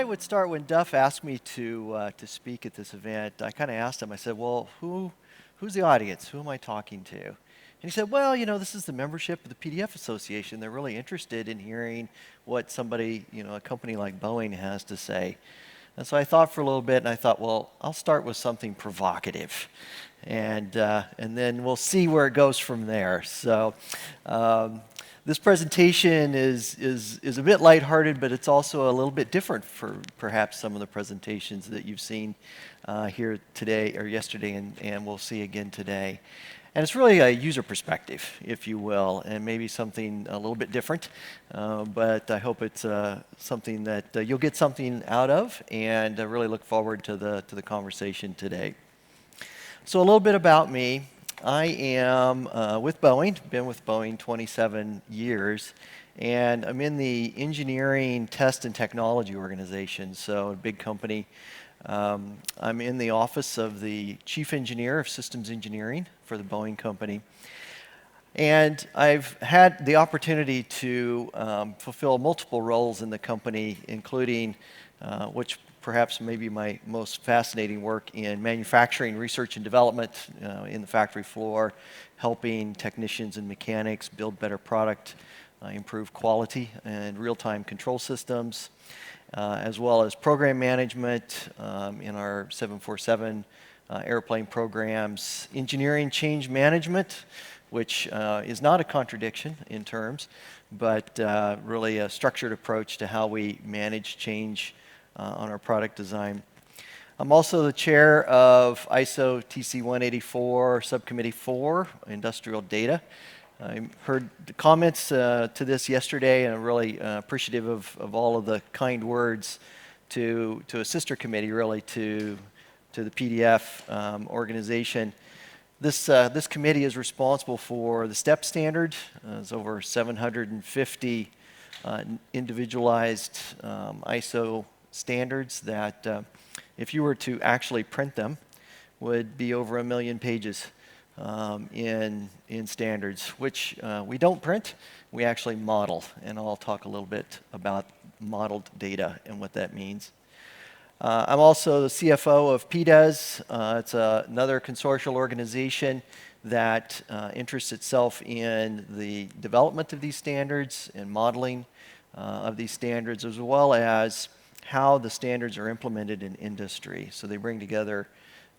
I would start when Duff asked me to speak at this event. I kind of asked him. I said, "Well, who's the audience? Who am I talking to?" And he said, "Well, this is the membership of the PDF Association. They're really interested in hearing what somebody, a company like Boeing has to say." And so I thought for a little bit, and I thought, well, I'll start with something provocative, and then we'll see where it goes from there. So. This presentation is a bit lighthearted, but it's also a little bit different for perhaps some of the presentations that you've seen here today or yesterday, and we'll see again today. And it's really a user perspective, if you will, and maybe something a little bit different, but I hope it's something that you'll get something out of, and I really look forward to the conversation today. So a little bit about me. I am with Boeing, been with Boeing 27 years, and I'm in the engineering, test, and technology organization, so a big company. I'm in the office of the Chief Engineer of Systems Engineering for the Boeing company. And I've had the opportunity to fulfill multiple roles in the company, including which perhaps maybe my most fascinating work in manufacturing, research and development in the factory floor, helping technicians and mechanics build better product, improve quality and real-time control systems, as well as program management in our 747 airplane programs, engineering change management, which is not a contradiction in terms, but really a structured approach to how we manage change on our product design. I'm also the chair of ISO TC 184 Subcommittee 4, Industrial Data. I heard the comments to this yesterday, and I'm really appreciative of all of the kind words to a sister committee, really, to the PDF organization. This committee is responsible for the STEP standard. There's over 750 individualized ISO standards that, if you were to actually print them, would be over 1 million pages in standards, which we don't print, we actually model, and I'll talk a little bit about modeled data and what that means. I'm also the CFO of PDES. It's another consortial organization that interests itself in the development of these standards and modeling of these standards, as well as how the standards are implemented in industry. So they bring together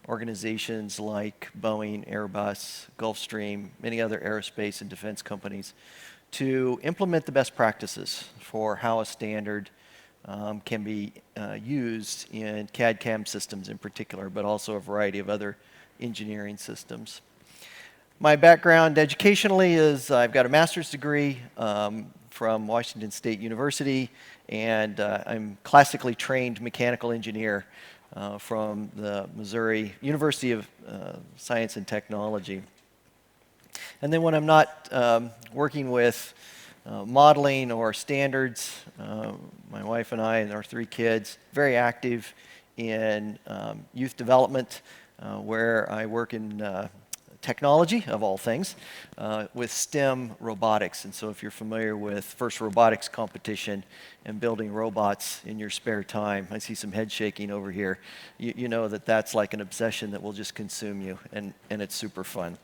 organizations like Boeing, Airbus, Gulfstream, many other aerospace and defense companies to implement the best practices for how a standard can be used in CAD/CAM systems in particular, but also a variety of other engineering systems. My background educationally is I've got a master's degree from Washington State University, and I'm classically trained mechanical engineer from the Missouri University of Science and Technology. And then when I'm not working with modeling or standards, my wife and I and our 3 kids, very active in youth development, where I work in technology, of all things, with STEM robotics. And so if you're familiar with FIRST Robotics competition and building robots in your spare time, I see some head shaking over here, you know that that's like an obsession that will just consume you, and it's super fun.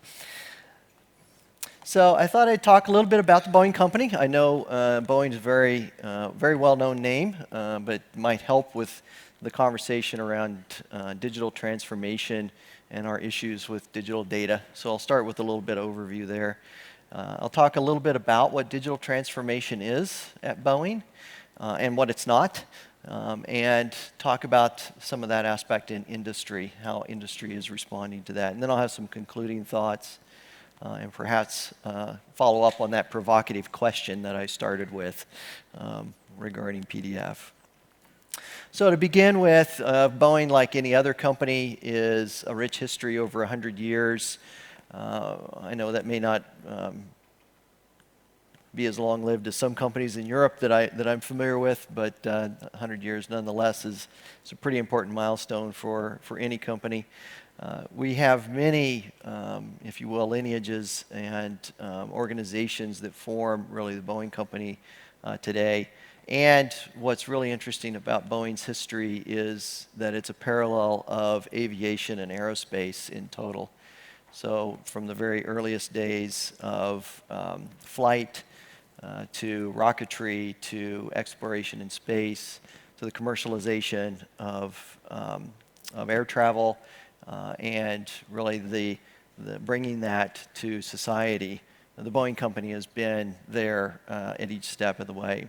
So I thought I'd talk a little bit about the Boeing company. I know Boeing is a very well-known name, but might help with the conversation around digital transformation and our issues with digital data. So I'll start with a little bit of overview there. I'll talk a little bit about what digital transformation is at Boeing and what it's not, and talk about some of that aspect in industry, how industry is responding to that. And then I'll have some concluding thoughts and perhaps follow up on that provocative question that I started with regarding PDF. So to begin with, Boeing, like any other company, is a rich history over 100 years. I know that may not be as long-lived as some companies in Europe that I'm familiar with, but 100 years nonetheless is a pretty important milestone for any company. We have many, if you will, lineages and organizations that form really the Boeing company today. And what's really interesting about Boeing's history is that it's a parallel of aviation and aerospace in total. So from the very earliest days of flight to rocketry to exploration in space to the commercialization of air travel and really the bringing that to society. The Boeing company has been there at each step of the way.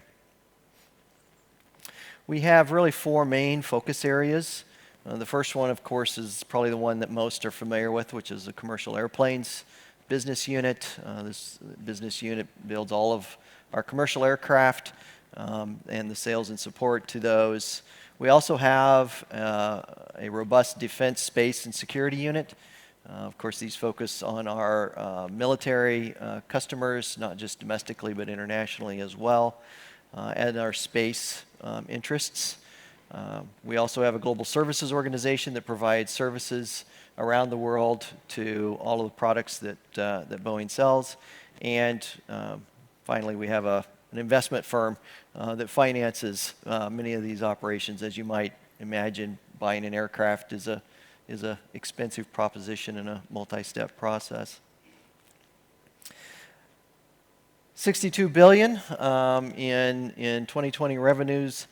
We have really four main focus areas. The first one, of course, is probably the one that most are familiar with, which is the commercial airplanes business unit. This business unit builds all of our commercial aircraft and the sales and support to those. We also have a robust defense, space, and security unit. Of course, these focus on our military customers, not just domestically but internationally as well, and our space interests. We also have a global services organization that provides services around the world to all of the products that Boeing sells. And finally, we have an investment firm that finances many of these operations. As you might imagine, buying an aircraft is a expensive proposition and a multi-step process. $62 billion in 2020 revenues.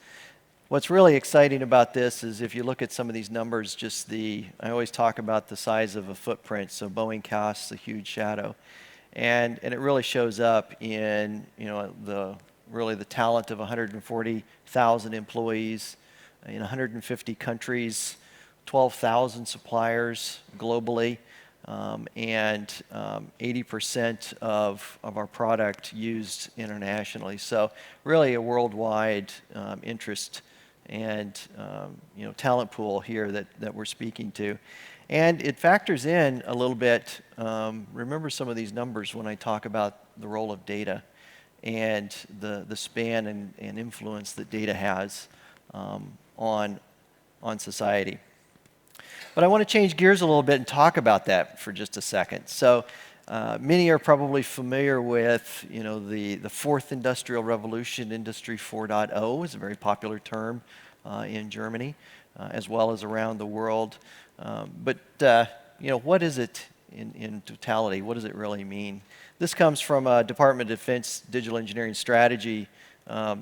What's really exciting about this is if you look at some of these numbers, I always talk about the size of a footprint, so Boeing casts a huge shadow. And it really shows up in the talent of 140,000 employees in 150 countries, 12,000 suppliers globally, and 80% of our product used internationally. So really a worldwide interest and talent pool here that we're speaking to. And it factors in a little bit, remember some of these numbers when I talk about the role of data and the span and influence that data has on society. But I want to change gears a little bit and talk about that for just a second. So many are probably familiar with the fourth industrial revolution. Industry 4.0 is a very popular term in Germany as well as around the world. But what is it in totality? What does it really mean? This comes from a Department of Defense Digital Engineering Strategy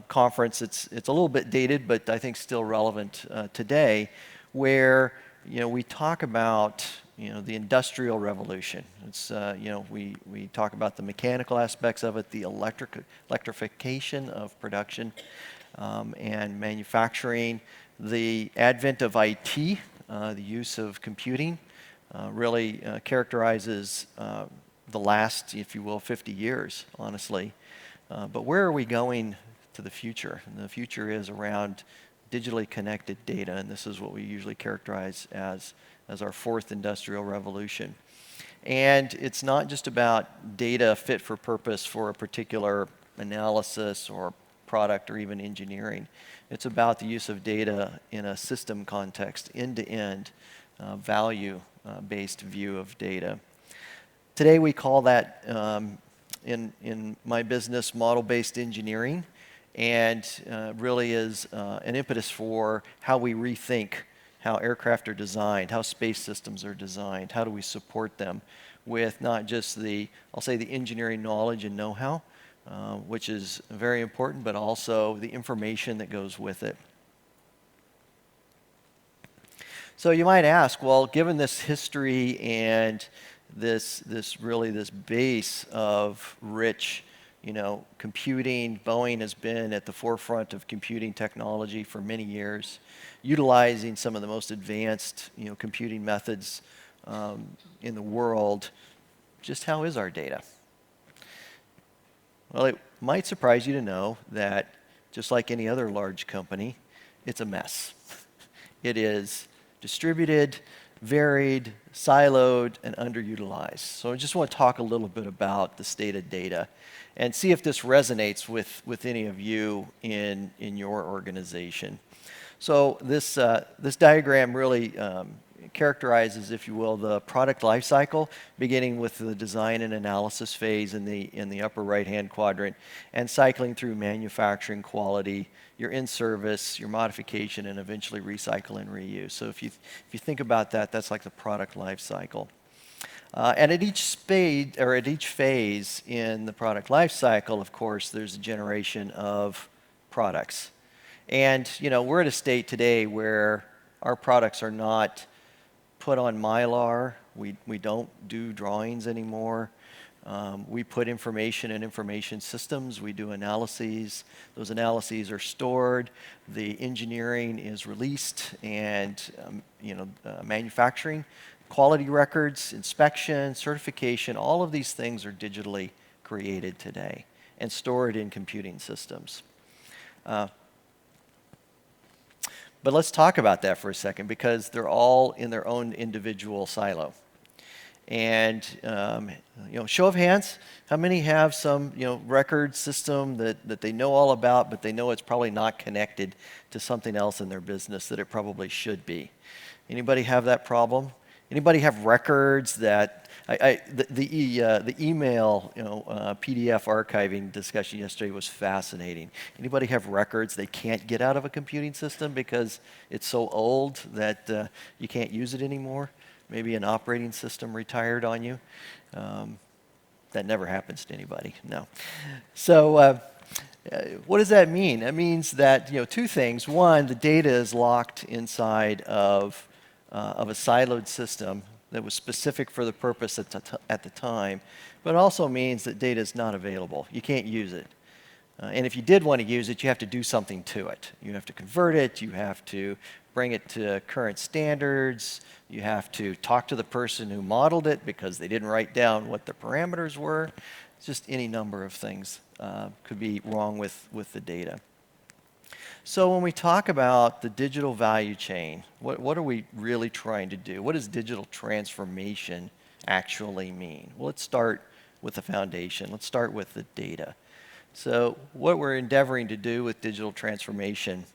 conference. It's a little bit dated, but I think still relevant today, where we talk about the industrial revolution. It's we talk about the mechanical aspects of it, the electrification of production and manufacturing, the advent of IT, the use of computing, really characterizes the last, if you will, 50 years, honestly. But where are we going to the future? And the future is around digitally connected data, and this is what we usually characterize as our fourth industrial revolution. And it's not just about data fit for purpose for a particular analysis or product or even engineering. It's about the use of data in a system context, end-to-end, value-based view of data. Today we call that, in my business, model-based engineering, and really is an impetus for how we rethink how aircraft are designed, how space systems are designed, how do we support them with not just I'll say the engineering knowledge and know-how, which is very important, but also the information that goes with it. So you might ask, well, given this history and this base of rich computing, Boeing has been at the forefront of computing technology for many years, utilizing some of the most advanced computing methods in the world. Just how is our data? Well, it might surprise you to know that just like any other large company, it's a mess. It is distributed, varied, siloed, and underutilized. So I just want to talk a little bit about the state of data and see if this resonates with any of you in your organization. So this diagram really characterizes, if you will, the product life cycle, beginning with the design and analysis phase in the upper right-hand quadrant, and cycling through manufacturing, quality, your in-service, your modification, and eventually recycle and reuse. So if you think about that, that's like the product life cycle. And at each phase in the product life cycle, of course, there's a generation of products. And we're at a state today where our products are not put on Mylar. We don't do drawings anymore. We put information in information systems. We do analyses. Those analyses are stored. The engineering is released, and manufacturing, quality records, inspection, certification, all of these things are digitally created today and stored in computing systems. But let's talk about that for a second, because they're all in their own individual silo. And show of hands, how many have some record system that they know all about, but they know it's probably not connected to something else in their business that it probably should be? Anybody have that problem? Anybody have records that the email PDF archiving discussion yesterday was fascinating. Anybody have records they can't get out of a computing system because it's so old that you can't use it anymore? Maybe an operating system retired on you. That never happens to anybody, no. So what does that mean? That means that two things. One, the data is locked inside of a siloed system that was specific for the purpose at the time, but it also means that data is not available. You can't use it. And if you did want to use it, you have to do something to it. You have to convert it. You have to bring it to current standards. You have to talk to the person who modeled it because they didn't write down what the parameters were. It's just any number of things could be wrong with the data. So when we talk about the digital value chain, what are we really trying to do? What does digital transformation actually mean? Well, let's start with the foundation. Let's start with the data. So what we're endeavoring to do with digital transformation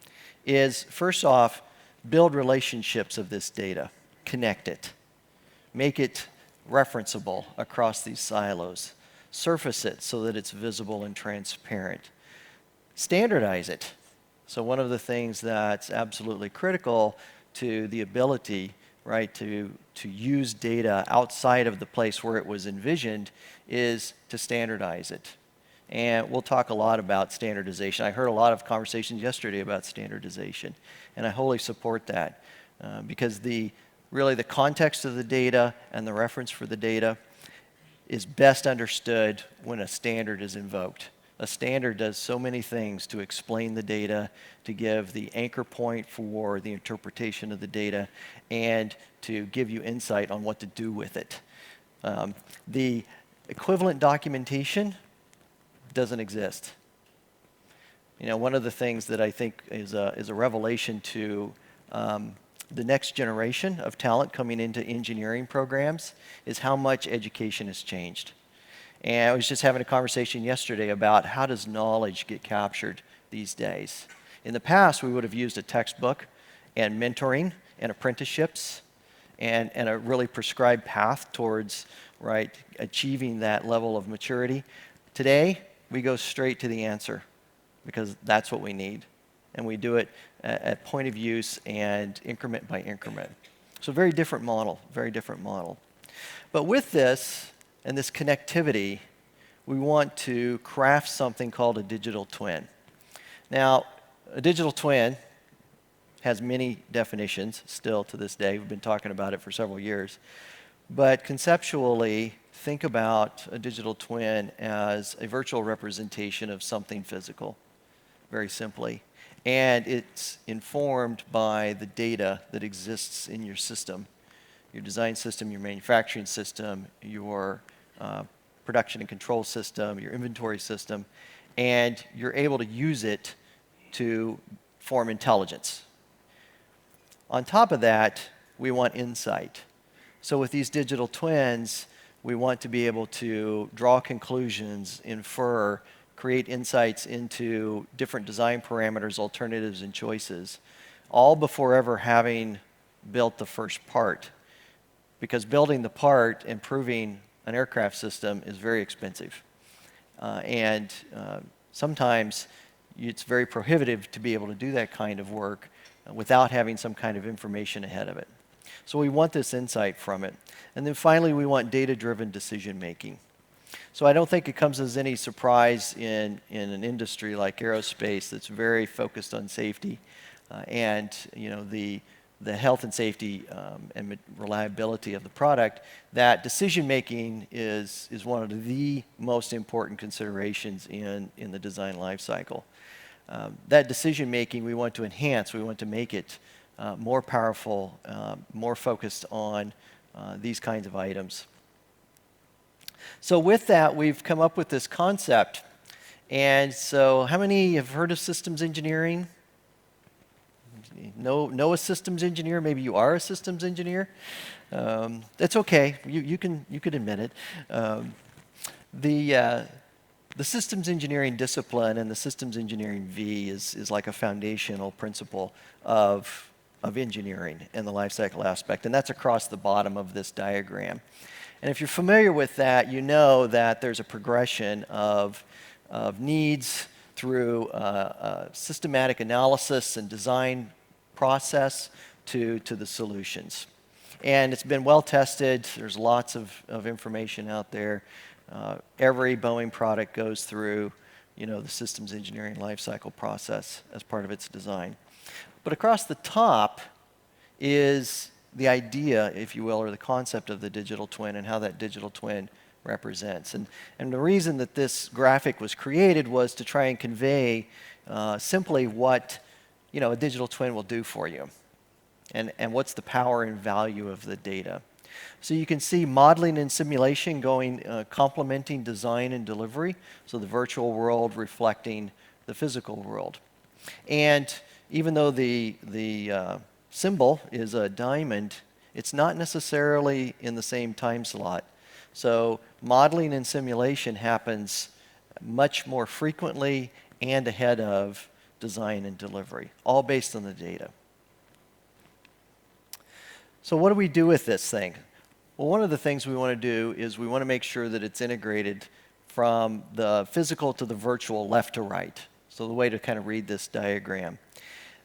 is, first off, build relationships of this data, connect it, make it referenceable across these silos, surface it so that it's visible and transparent, standardize it. So one of the things that's absolutely critical to the ability, right, to use data outside of the place where it was envisioned is to standardize it. And we'll talk a lot about standardization. I heard a lot of conversations yesterday about standardization, and I wholly support that because really the context of the data and the reference for the data is best understood when a standard is invoked. A standard does so many things to explain the data, to give the anchor point for the interpretation of the data, and to give you insight on what to do with it. The equivalent documentation doesn't exist. One of the things that I think is a revelation to the next generation of talent coming into engineering programs is how much education has changed. And I was just having a conversation yesterday about how does knowledge get captured these days. In the past, we would have used a textbook and mentoring and apprenticeships and a really prescribed path towards achieving that level of maturity. Today, we go straight to the answer because that's what we need. And we do it at point of use and increment by increment. So very different model, very different model. But with this, and this connectivity, we want to craft something called a digital twin. Now, a digital twin has many definitions still to this day. We've been talking about it for several years. But conceptually, think about a digital twin as a virtual representation of something physical, very simply. And it's informed by the data that exists in your system, your design system, your manufacturing system, your production and control system, your inventory system, and you're able to use it to form intelligence. On top of that, we want insight. So with these digital twins, we want to be able to draw conclusions, infer, create insights into different design parameters, alternatives, and choices, all before ever having built the first part, because building the part and proving an aircraft system is very expensive. And sometimes it's very prohibitive to be able to do that kind of work without having some kind of information ahead of it. So we want this insight from it. And then finally, we want data-driven decision making. So I don't think it comes as any surprise in an industry like aerospace that's very focused on safety and the health and safety and reliability of the product, that decision making is one of the most important considerations in the design life cycle. That decision making we want to enhance, we want to make it more powerful, more focused on these kinds of items. So with that, we've come up with this concept. And so how many have heard of systems engineering? Know a systems engineer? Maybe you are a systems engineer. That's okay. You can admit it. The systems engineering discipline and the systems engineering V is like a foundational principle of engineering and the life cycle aspect, and that's across the bottom of this diagram. And if you're familiar with that, you know that there's a progression of needs through systematic analysis and design process to the solutions. And it's been well tested. There's lots of information out there. Every Boeing product goes through, the systems engineering lifecycle process as part of its design. But across the top is the idea, if you will, or the concept of the digital twin and how that digital twin represents. And the reason that this graphic was created was to try and convey simply what a digital twin will do for you and what's the power and value of the data. So you can see modeling and simulation complementing design and delivery, so the virtual world reflecting the physical world. And even though the symbol is a diamond, it's not necessarily in the same time slot. So modeling and simulation happens much more frequently and ahead of design and delivery, all based on the data. So what do we do with this thing? Well, one of the things we want to do is we want to make sure that it's integrated from the physical to the virtual, left to right. So the way to kind of read this diagram.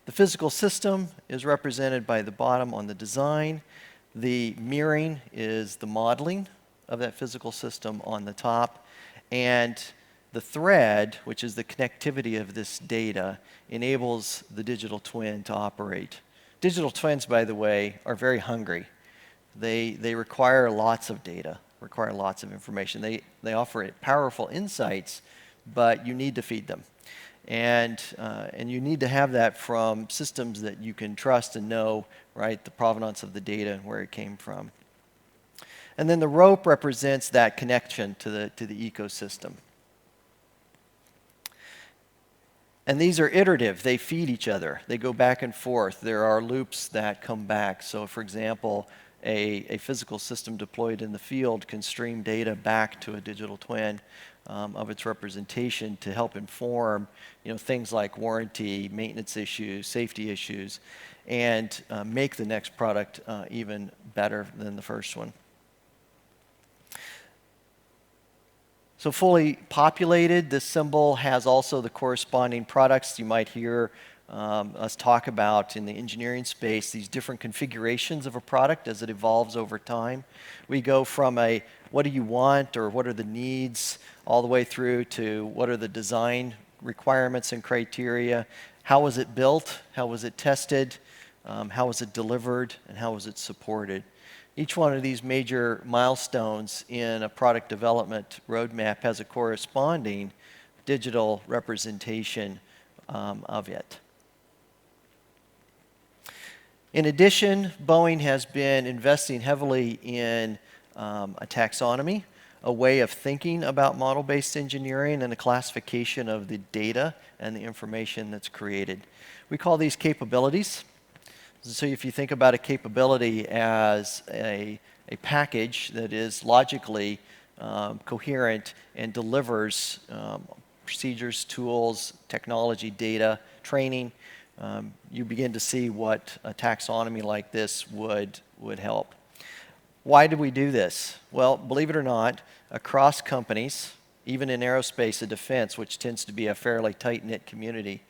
The physical system is represented by the bottom on the design. The mirroring is the modeling of that physical system on the top. And the thread, which is the connectivity of this data, enables the digital twin to operate. Digital twins, by the way, are very hungry. They require lots of data, require lots of information. They offer powerful insights, but you need to feed them. And you need to have that from systems that you can trust and know, right, the provenance of the data and where it came from. And then the rope represents that connection to the ecosystem. And these are iterative. They feed each other. They go back and forth. There are loops that come back. So, for example, a physical system deployed in the field can stream data back to a digital twin of its representation to help inform things like warranty, maintenance issues, safety issues, and make the next product even better than the first one. So fully populated, this symbol has also the corresponding products. You might hear us talk about in the engineering space these different configurations of a product as it evolves over time. We go from a what do you want or what are the needs all the way through to what are the design requirements and criteria, how was it built, how was it tested, how was it delivered, and how was it supported. Each one of these major milestones in a product development roadmap has a corresponding digital representation of it. In addition, Boeing has been investing heavily in a taxonomy, a way of thinking about model-based engineering and a classification of the data and the information that's created. We call these capabilities. So if you think about a capability as a package that is logically coherent and delivers procedures, tools, technology, data, training, you begin to see what a taxonomy like this would help. Why do we do this? Well, believe it or not, across companies, even in aerospace and defense, which tends to be a fairly tight-knit community,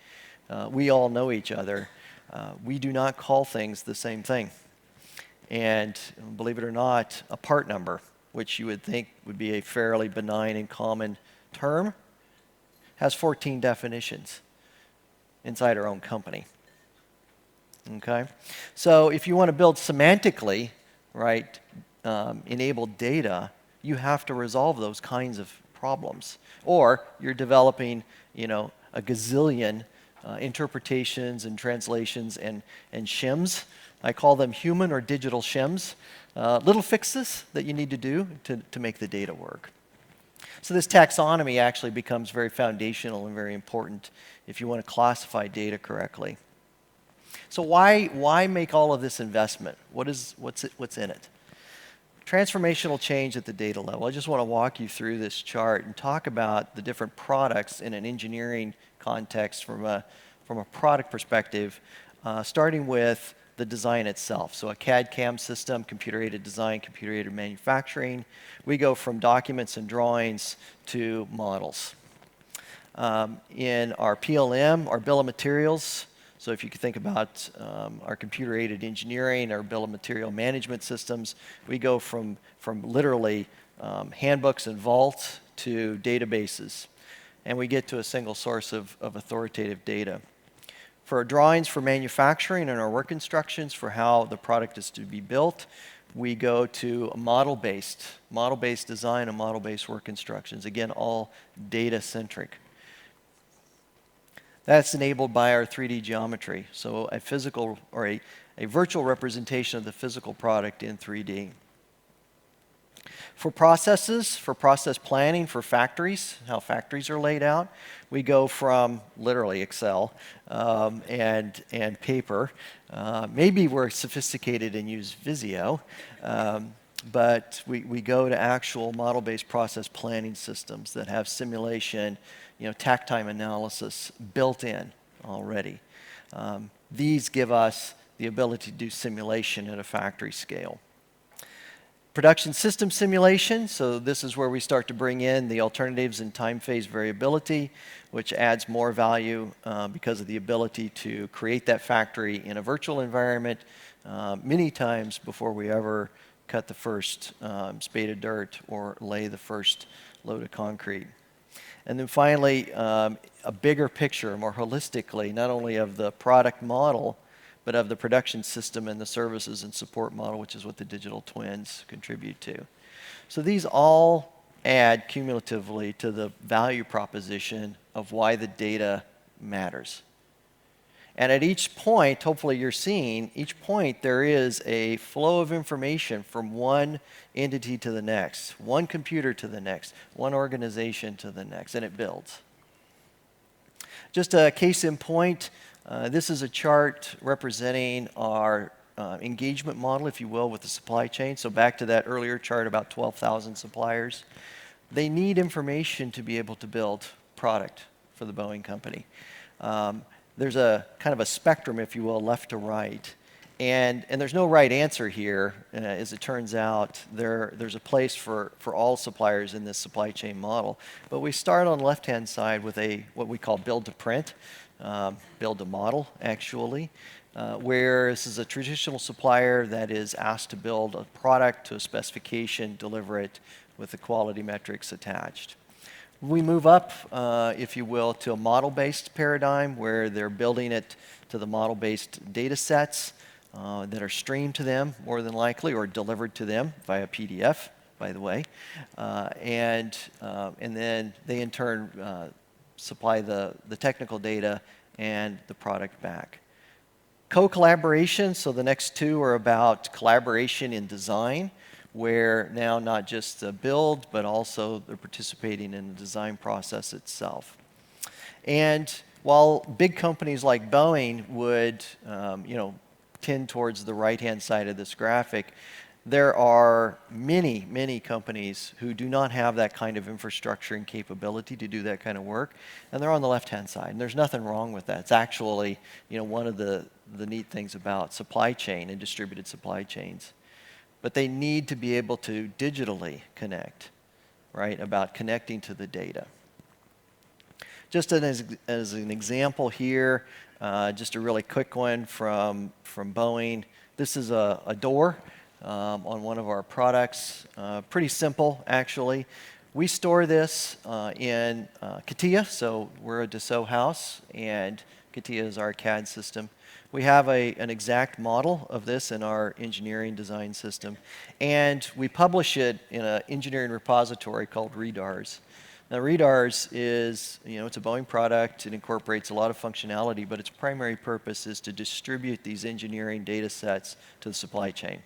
we all know each other. We do not call things the same thing. And believe it or not, a part number, which you would think would be a fairly benign and common term, has 14 definitions inside our own company. Okay? So if you want to build semantically, right, enabled data, you have to resolve those kinds of problems. Or you're developing, a gazillion interpretations and translations and shims. I call them human or digital shims. Little fixes that you need to do to make the data work. So this taxonomy actually becomes very foundational and very important if you want to classify data correctly. So why make all of this investment? What's in it? Transformational change at the data level. I just want to walk you through this chart and talk about the different products in an engineering context from a product perspective, starting with the design itself. So a CAD/CAM system, computer-aided design, computer-aided manufacturing. We go from documents and drawings to models. In our PLM, our bill of materials, so if you could think about our computer-aided engineering, our bill of material management systems, we go from literally handbooks and vaults to databases. And we get to a single source of authoritative data. For our drawings for manufacturing and our work instructions for how the product is to be built, we go to a model-based design and model-based work instructions. Again, all data-centric. That's enabled by our 3D geometry, so a physical or a virtual representation of the physical product in 3D. For processes, for process planning, for factories, how factories are laid out, we go from literally Excel and paper. Maybe we're sophisticated and use Visio, but we go to actual model-based process planning systems that have simulation, takt time analysis built in already. These give us the ability to do simulation at a factory scale. Production system simulation, so this is where we start to bring in the alternatives and time phase variability, which adds more value because of the ability to create that factory in a virtual environment many times before we ever cut the first spade of dirt or lay the first load of concrete. And then finally, a bigger picture, more holistically, not only of the product model, but of the production system and the services and support model, which is what the digital twins contribute to. So these all add cumulatively to the value proposition of why the data matters. And at each point, hopefully you're seeing, each point there is a flow of information from one entity to the next, one computer to the next, one organization to the next, and it builds. Just a case in point, this is a chart representing our engagement model, if you will, with the supply chain. So back to that earlier chart about 12,000 suppliers. They need information to be able to build product for the Boeing company. There's a kind of a spectrum, if you will, left to right. And there's no right answer here. As it turns out, there's a place for all suppliers in this supply chain model. But we start on the left-hand side with what we call build to print. Build a model, actually, where this is a traditional supplier that is asked to build a product to a specification, deliver it with the quality metrics attached. We move up, if you will, to a model-based paradigm where they're building it to the model-based data sets that are streamed to them, more than likely, or delivered to them via PDF, by the way. And then they, in turn, supply the technical data and the product back. Co-collaboration, so the next two are about collaboration in design, where now not just the build, but also they're participating in the design process itself. And while big companies like Boeing would tend towards the right-hand side of this graphic, There are many, many companies who do not have that kind of infrastructure and capability to do that kind of work, and they're on the left-hand side. And there's nothing wrong with that. It's actually, one of the neat things about supply chain and distributed supply chains. But they need to be able to digitally connect, right, about connecting to the data. Just as an example here, just a really quick one from Boeing. This is a door on one of our products. Pretty simple, actually. We store this in CATIA, so we're a Dassault house, and CATIA is our CAD system. We have an exact model of this in our engineering design system, and we publish it in an engineering repository called REDARS. Now, REDARS is, it's a Boeing product. It incorporates a lot of functionality, but its primary purpose is to distribute these engineering data sets to the supply chain.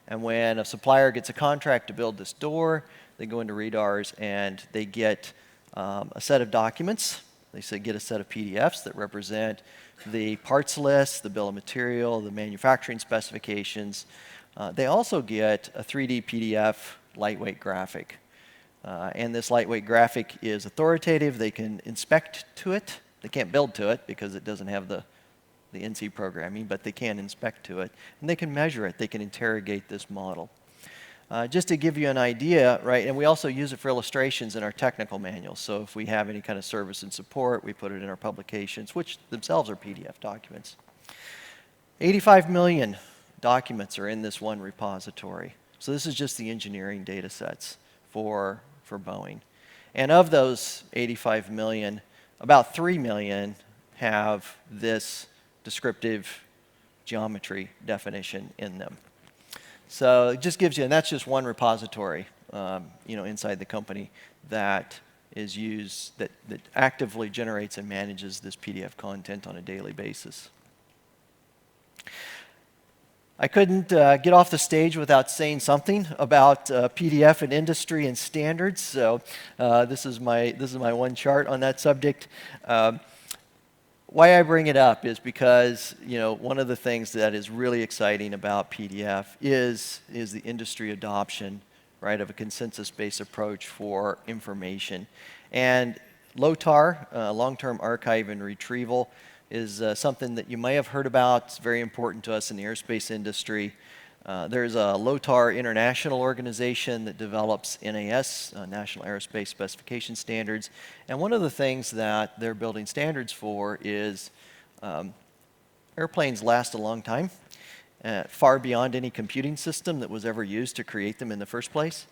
And when a supplier gets a contract to build this door, they go into REDARS and they get a set of documents. They get a set of PDFs that represent the parts list, the bill of material, the manufacturing specifications. They also get a 3D PDF lightweight graphic. And this lightweight graphic is authoritative. They can inspect to it. They can't build to it because it doesn't have the NC programming, but they can inspect to it. And they can measure it. They can interrogate this model. Just to give you an idea, right, and we also use it for illustrations in our technical manuals. So if we have any kind of service and support, we put it in our publications, which themselves are PDF documents. 85 million documents are in this one repository. So this is just the engineering data sets for Boeing. And of those 85 million, about 3 million have this descriptive geometry definition in them. So it just gives you, and that's just one repository, inside the company that is used, that actively generates and manages this PDF content on a daily basis. I couldn't get off the stage without saying something about PDF and industry and standards. So this is my one chart on that subject. Why I bring it up is because, one of the things that is really exciting about PDF is the industry adoption, right, of a consensus-based approach for information. And LOTAR, long-term archive and retrieval, is something that you may have heard about. It's very important to us in the aerospace industry. There's a LOTAR international organization that develops NAS, National Aerospace Specification Standards. And one of the things that they're building standards for is airplanes last a long time, far beyond any computing system that was ever used to create them in the first place.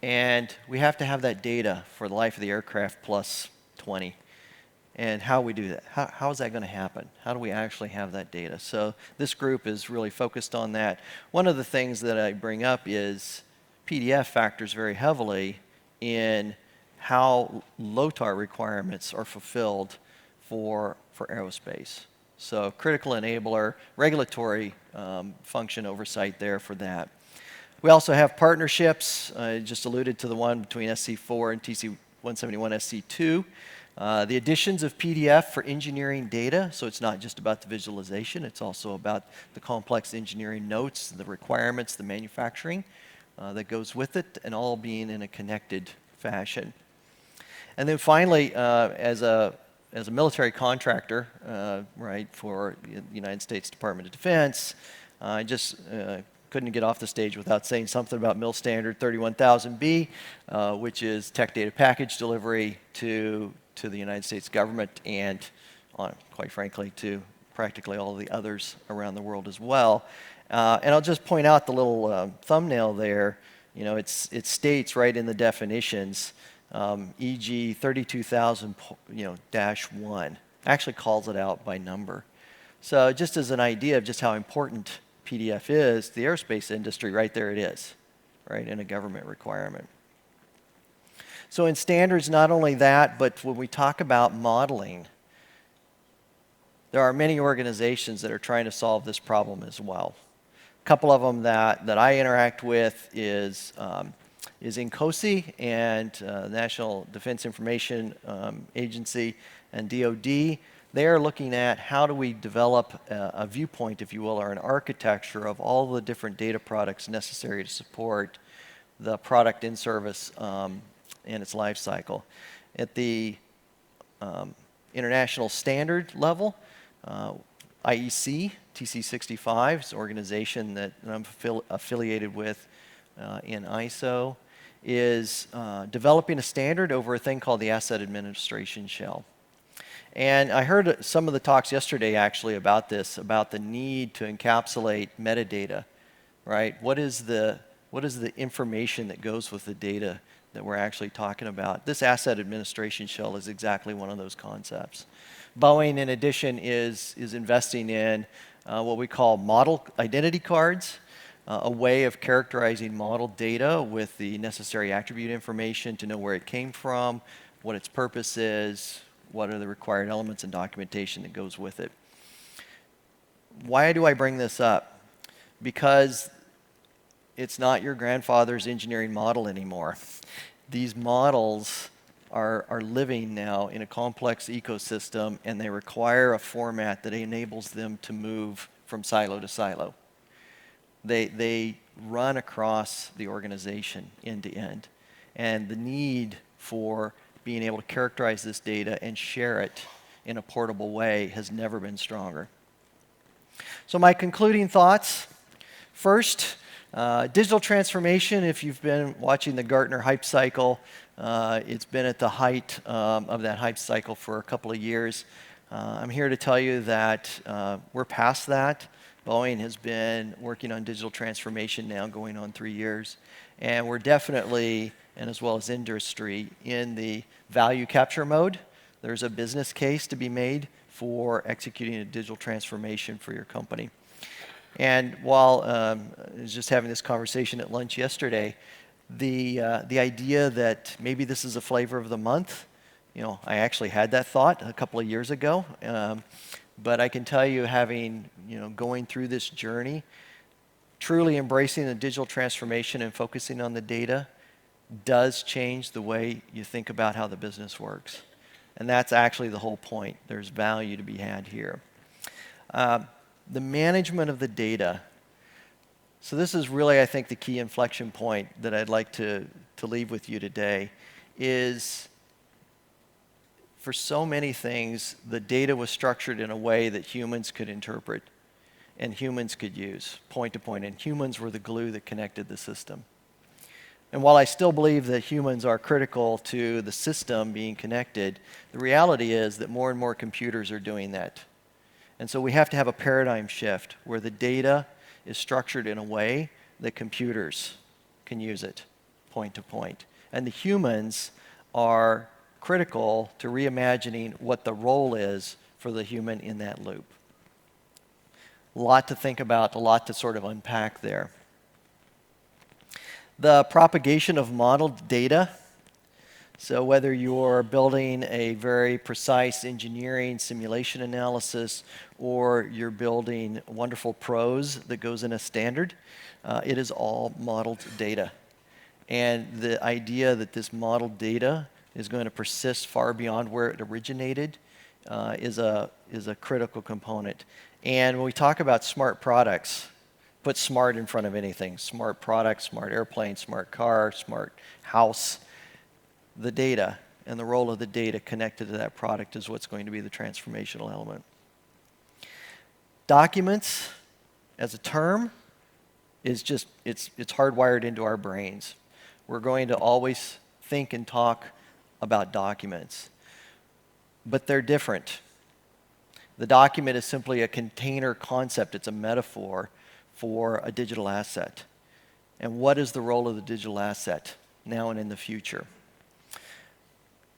And we have to have that data for the life of the aircraft plus 20. And how we do that. How is that going to happen? How do we actually have that data? So this group is really focused on that. One of the things that I bring up is PDF factors very heavily in how LOTAR requirements are fulfilled for aerospace. So critical enabler, regulatory function oversight there for that. We also have partnerships. I just alluded to the one between SC4 and TC171 SC2. The additions of PDF for engineering data, so it's not just about the visualization, it's also about the complex engineering notes, the requirements, the manufacturing that goes with it, and all being in a connected fashion. And then finally, as a military contractor, right, for the United States Department of Defense, I just couldn't get off the stage without saying something about MIL Standard 31000B, which is tech data package delivery to the United States government and, quite frankly, to practically all of the others around the world as well. And I'll just point out the little thumbnail there. It states right in the definitions, e.g. 32,000-1, actually calls it out by number. So just as an idea of just how important PDF is, the aerospace industry, right there it is, right, in a government requirement. So in standards, not only that, but when we talk about modeling, there are many organizations that are trying to solve this problem as well. A couple of them that I interact with is INCOSI and National Defense Information Agency and DoD. They are looking at how do we develop a viewpoint, if you will, or an architecture of all the different data products necessary to support the product in service and its life cycle. At the international standard level, IEC, TC65 is an organization that I'm affiliated with in ISO, is developing a standard over a thing called the Asset Administration Shell. And I heard some of the talks yesterday actually about this, about the need to encapsulate metadata, right? What is the information that goes with the data that we're actually talking about? This Asset Administration Shell is exactly one of those concepts. Boeing, in addition, is investing in what we call model identity cards, a way of characterizing model data with the necessary attribute information to know where it came from, what its purpose is, what are the required elements and documentation that goes with it. Why do I bring this up? Because it's not your grandfather's engineering model anymore. These models are living now in a complex ecosystem, and they require a format that enables them to move from silo to silo. They run across the organization end to end. And the need for being able to characterize this data and share it in a portable way has never been stronger. So my concluding thoughts. First, digital transformation, if you've been watching the Gartner hype cycle, it's been at the height of that hype cycle for a couple of years. I'm here to tell you that we're past that. Boeing has been working on digital transformation now going on 3 years. And we're definitely, and as well as industry, in the value capture mode. There's a business case to be made for executing a digital transformation for your company. And while I was just having this conversation at lunch yesterday, the idea that maybe this is a flavor of the month, I actually had that thought a couple of years ago. But I can tell you, having, going through this journey, truly embracing the digital transformation and focusing on the data does change the way you think about how the business works. And that's actually the whole point. There's value to be had here. The management of the data. So this is really, I think, the key inflection point that I'd like to leave with you today is, for so many things, the data was structured in a way that humans could interpret and humans could use, point to point, and humans were the glue that connected the system. And while I still believe that humans are critical to the system being connected, the reality is that more and more computers are doing that. And so we have to have a paradigm shift where the data is structured in a way that computers can use it, point to point. And the humans are critical to reimagining what the role is for the human in that loop. A lot to think about, a lot to sort of unpack there. The propagation of modeled data. So whether you're building a very precise engineering simulation analysis or you're building wonderful prose that goes in a standard, it is all modeled data. And the idea that this modeled data is going to persist far beyond where it originated is a critical component. And when we talk about smart products, put smart in front of anything. Smart product, smart airplane, smart car, smart house. The data and the role of the data connected to that product is what's going to be the transformational element. Documents, as a term, is just, it's hardwired into our brains. We're going to always think and talk about documents, but they're different. The document is simply a container concept. It's a metaphor for a digital asset. And what is the role of the digital asset now and in the future?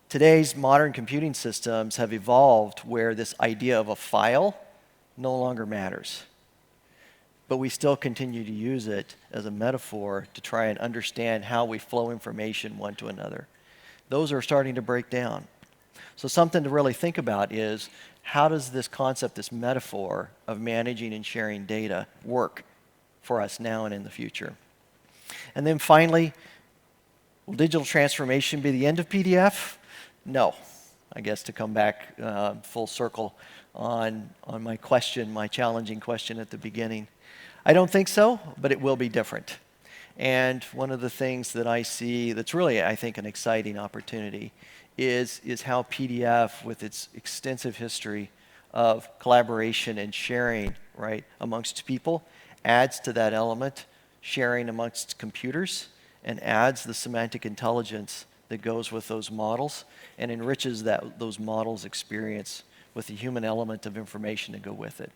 Today's modern computing systems have evolved where this idea of a file no longer matters. But we still continue to use it as a metaphor to try and understand how we flow information one to another. Those are starting to break down. So something to really think about is, how does this concept, this metaphor of managing and sharing data work for us now and in the future? And then finally, will digital transformation be the end of PDF? No. I guess, to come back full circle on my question, my challenging question at the beginning. I don't think so, but it will be different. And one of the things that I see that's really, I think, an exciting opportunity is how PDF, with its extensive history of collaboration and sharing, right, amongst people, adds to that element, sharing amongst computers, and adds the semantic intelligence that goes with those models and enriches those models' experience with the human element of information to go with it.